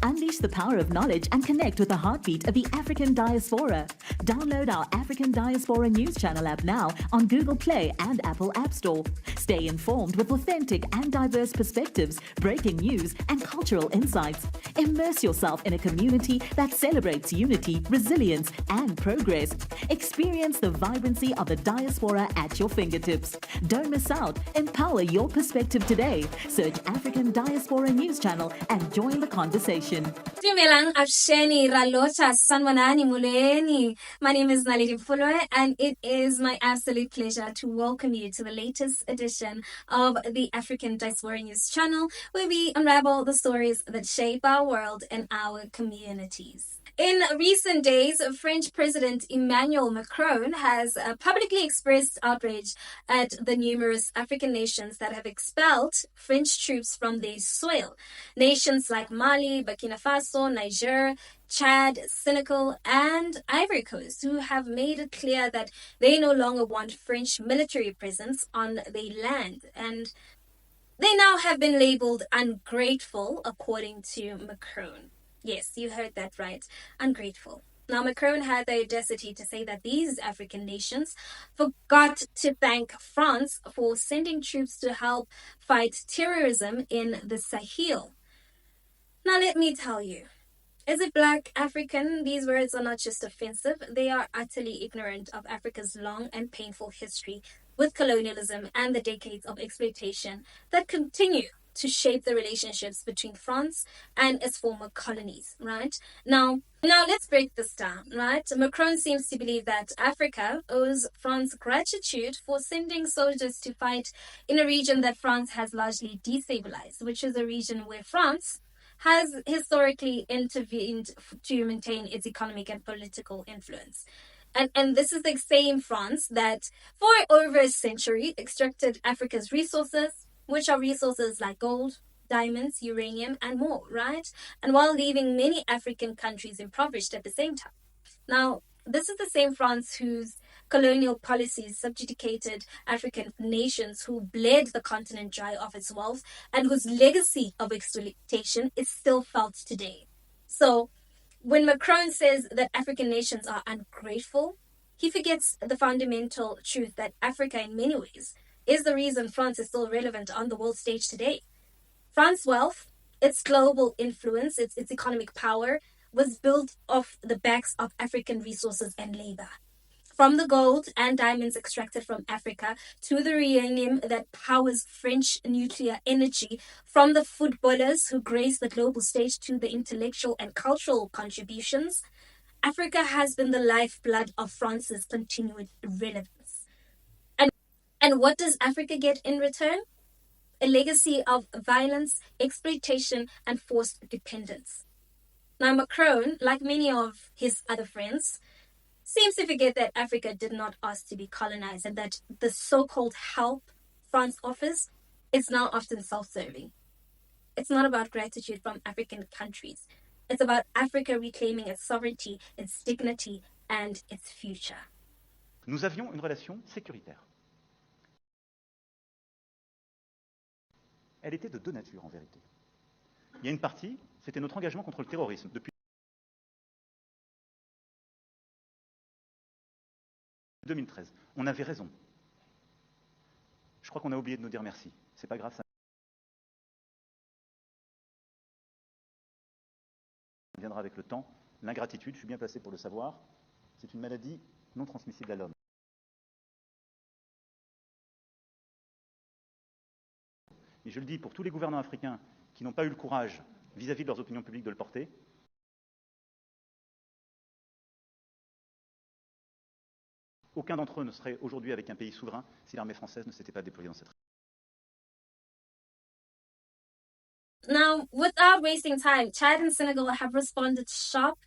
Unleash the power of knowledge and connect with the heartbeat of the African diaspora. Download our African Diaspora News Channel app now on Google Play and Apple App Store. Stay informed with authentic and diverse perspectives, breaking news, and cultural insights. Immerse yourself in a community that celebrates unity, resilience, and progress. Experience the vibrancy of the diaspora at your fingertips. Don't miss out. Empower your perspective today. Search African Diaspora News Channel and join the conversation. Dumelang Afsheni Ralota Sanwanani Muleni. My name is Naledi Mfoloe, and it is my absolute pleasure to welcome you to the latest edition of the African Diaspora News Channel, where we unravel the stories that shape our world and our communities. In recent days, French President Emmanuel Macron has publicly expressed outrage at the numerous African nations that have expelled French troops from their soil. Nations like Mali, Burkina Faso, Niger, Chad, Senegal, and Ivory Coast, who have made it clear that they no longer want French military presence on their land. And they now have been labeled ungrateful, according to Macron. Yes, you heard that right. Ungrateful. Now, Macron had the audacity to say that these African nations forgot to thank France for sending troops to help fight terrorism in the Sahel. Now, let me tell you, as a Black African, these words are not just offensive, they are utterly ignorant of Africa's long and painful history with colonialism and the decades of exploitation that continue to shape the relationships between France and its former colonies, right? Now let's break this down, right? Macron seems to believe that Africa owes France gratitude for sending soldiers to fight in a region that France has largely destabilized, which is a region where France has historically intervened to maintain its economic and political influence. And this is the same France that for over a century extracted Africa's resources, which are resources like gold, diamonds, uranium, and more, right? And while leaving many African countries impoverished at the same time. Now, this is the same France whose colonial policies subjugated African nations, who bled the continent dry of its wealth, and whose legacy of exploitation is still felt today. So, when Macron says that African nations are ungrateful, he forgets the fundamental truth that Africa, in many ways, is the reason France is still relevant on the world stage today. France's wealth, its global influence, its economic power was built off the backs of African resources and labor. From the gold and diamonds extracted from Africa to the uranium that powers French nuclear energy, from the footballers who grace the global stage to the intellectual and cultural contributions, Africa has been the lifeblood of France's continued relevance. And what does Africa get in return? A legacy of violence, exploitation, and forced dependence. Now, Macron, like many of his other friends, seems to forget that Africa did not ask to be colonized, and that the so-called help France offers is now often self-serving. It's not about gratitude from African countries. It's about Africa reclaiming its sovereignty, its dignity, and its future. Nous avions une relation sécuritaire. Elle était de deux natures, en vérité. Il y a une partie, c'était notre engagement contre le terrorisme. Depuis 2013, on avait raison. Je crois qu'on a oublié de nous dire merci. C'est pas grave, ça viendra avec le temps. L'ingratitude, je suis bien placé pour le savoir, c'est une maladie non transmissible à l'homme. Et je le dis pour tous les gouvernants africains qui n'ont pas eu le courage, vis-à-vis de leurs opinions publiques, de le porter. Aucun d'entre eux ne serait aujourd'hui avec un pays souverain si l'armée française ne s'était pas déployée dans cette région. Now, without wasting time, Chad and Senegal have responded sharp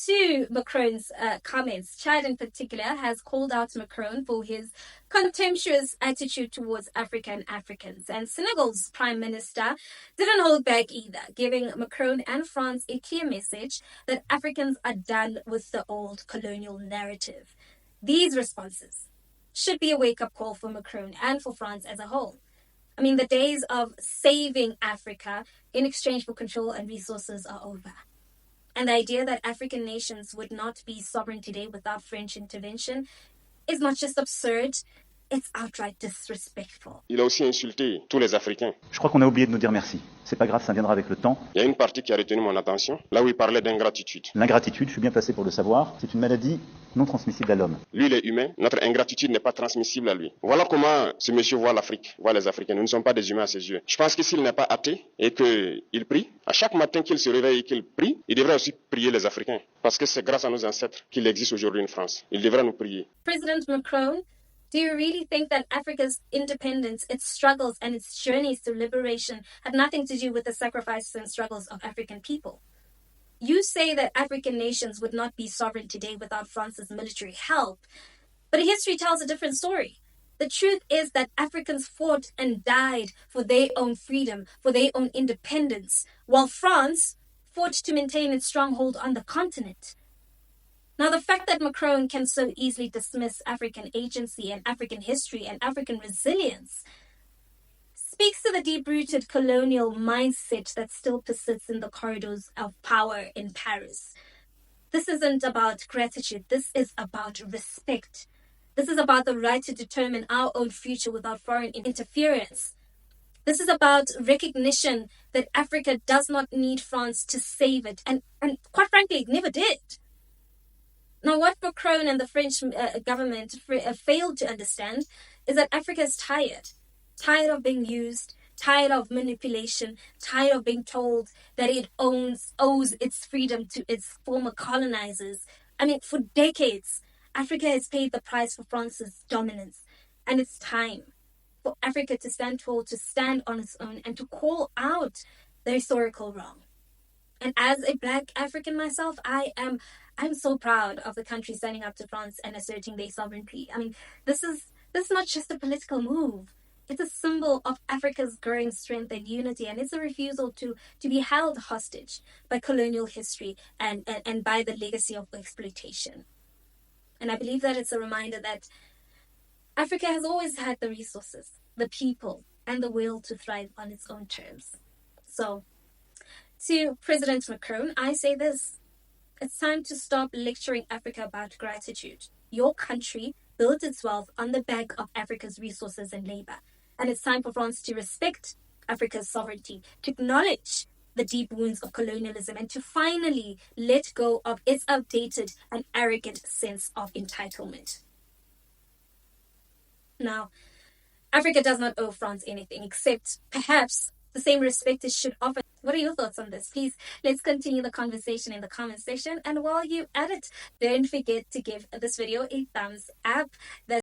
to Macron's comments. Chad in particular has called out Macron for his contemptuous attitude towards Africa and Africans. And Senegal's Prime Minister didn't hold back either, giving Macron and France a clear message that Africans are done with the old colonial narrative. These responses should be a wake-up call for Macron and for France as a whole. I mean, the days of saving Africa in exchange for control and resources are over. And the idea that African nations would not be sovereign today without French intervention is not just absurd, it's outright disrespectful. Il a aussi insulté tous les Africains. Je crois qu'on a oublié de nous dire merci. C'est pas grave, ça viendra avec le temps. Il y a une partie qui a retenu mon attention, là où il parlait d'ingratitude. L'ingratitude, je suis bien placé pour le savoir, c'est une maladie non transmissible à l'homme. Lui, il est humain, notre ingratitude n'est pas transmissible à lui. Voilà comment ce monsieur voit l'Afrique, voit les Africains. Nous ne sommes pas des humains à ses yeux. Je pense que s'il n'est pas athée et qu'il prie, à chaque matin qu'il se réveille et qu'il prie, il devrait aussi prier les Africains. Parce que c'est grâce à nos ancêtres qu'il existe aujourd'hui une France. Il devrait nous prier. President Macron, do you really think that Africa's independence, its struggles, and its journeys to liberation had nothing to do with the sacrifices and struggles of African people? You say that African nations would not be sovereign today without France's military help, but history tells a different story. The truth is that Africans fought and died for their own freedom, for their own independence, while France fought to maintain its stronghold on the continent. Now, the fact that Macron can so easily dismiss African agency and African history and African resilience speaks to the deep-rooted colonial mindset that still persists in the corridors of power in Paris. This isn't about gratitude. This is about respect. This is about the right to determine our own future without foreign interference. This is about recognition that Africa does not need France to save it, and quite frankly, it never did. Now, what Macron and the French government failed to understand is that Africa is tired of being used, tired of manipulation, tired of being told that it owes its freedom to its former colonizers. I mean, for decades, Africa has paid the price for France's dominance, and it's time for Africa to stand tall, to stand on its own, and to call out the historical wrong. And as a Black African myself, I'm so proud of the country standing up to France and asserting their sovereignty. I mean, this is not just a political move. It's a symbol of Africa's growing strength and unity, and it's a refusal to be held hostage by colonial history and by the legacy of exploitation. And I believe that it's a reminder that Africa has always had the resources, the people, and the will to thrive on its own terms. So, to President Macron, I say this. It's time to stop lecturing Africa about gratitude. Your country built its wealth on the back of Africa's resources and labor. And it's time for France to respect Africa's sovereignty, to acknowledge the deep wounds of colonialism, and to finally let go of its outdated and arrogant sense of entitlement. Now, Africa does not owe France anything, except perhaps the same respect it should offer. What are your thoughts on this? Please, let's continue the conversation in the comment section. And while you're at it, don't forget to give this video a thumbs up.